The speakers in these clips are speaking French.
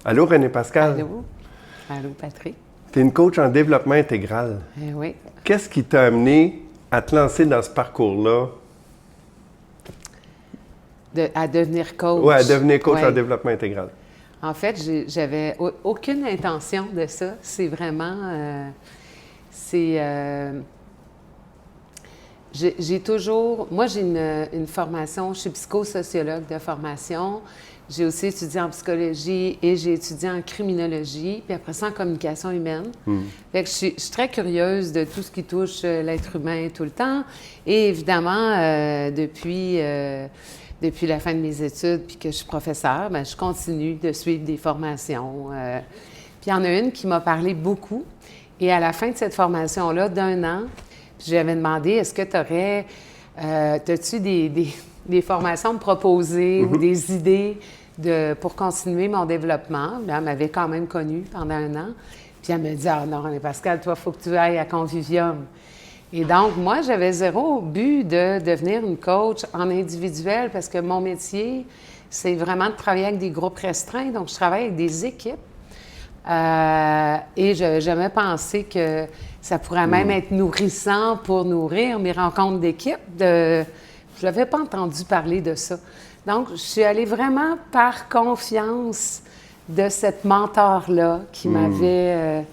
Allô, René Pascal? Allô? Allô, Patrick? Tu es une coach en développement intégral. Oui. Qu'est-ce qui t'a amené à te lancer dans ce parcours-là? À devenir coach. Oui, à devenir coach en Ouais. développement intégral. En fait, j'avais aucune intention de ça. C'est vraiment... j'ai toujours... Moi, j'ai une formation, je suis psychosociologue de formation. J'ai aussi étudié en psychologie et j'ai étudié en criminologie, puis après ça, en communication humaine. Fait que je suis très curieuse de tout ce qui touche l'être humain tout le temps. Et évidemment, depuis la fin de mes études, puis que je suis professeure, bien, je continue de suivre des formations. Puis il y en a une qui m'a parlé beaucoup. Et à la fin de cette formation-là, d'1 an, j'avais demandé, est-ce que tu aurais... as-tu des formations à me proposer ou des idées pour continuer mon développement? Là, elle m'avait quand même connue pendant 1 an. Puis elle me dit, ah non, René Pascal, toi, il faut que tu ailles à Convivium. Et donc, moi, j'avais zéro but de devenir une coach en individuel parce que mon métier, c'est vraiment de travailler avec des groupes restreints. Donc, je travaille avec des équipes. Et je n'avais jamais pensé que ça pourrait même être nourrissant pour nourrir mes rencontres d'équipe. Je n'avais pas entendu parler de ça. Donc, je suis allée vraiment par confiance de cette mentor-là qui m'avait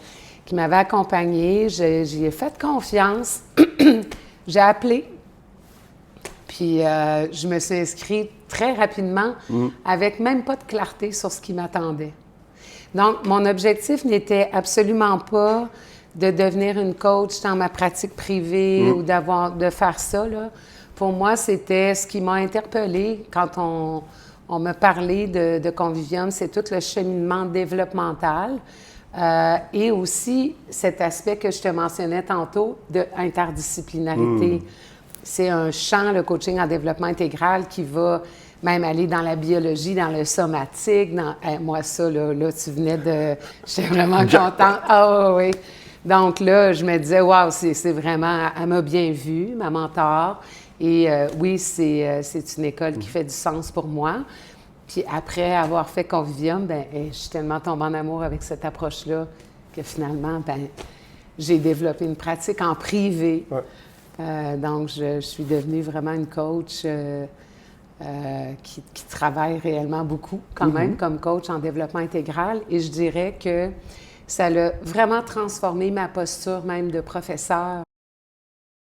accompagnée. J'y ai fait confiance. J'ai appelé. Puis, je me suis inscrite très rapidement avec même pas de clarté sur ce qui m'attendait. Donc, mon objectif n'était absolument pas de devenir une coach dans ma pratique privée ou de faire ça, là. Pour moi, c'était ce qui m'a interpellée quand on me parlait de Convivium, c'est tout le cheminement développemental et aussi cet aspect que je te mentionnais tantôt de interdisciplinarité. C'est un champ, le coaching en développement intégral, qui va même aller dans la biologie, dans le somatique. Moi, ça, là, tu venais de... J'étais vraiment contente. Ah oui. Donc là, je me disais, waouh, c'est vraiment... Elle m'a bien vue, ma mentor. Et oui, c'est une école qui fait du sens pour moi. Puis après avoir fait Convivium, bien, je suis tellement tombée en amour avec cette approche-là que finalement, bien, j'ai développé une pratique en privé. Ouais. Donc, je suis devenue vraiment une coach qui travaille réellement beaucoup, quand même, comme coach en développement intégral. Et je dirais que ça a vraiment transformé ma posture même de professeur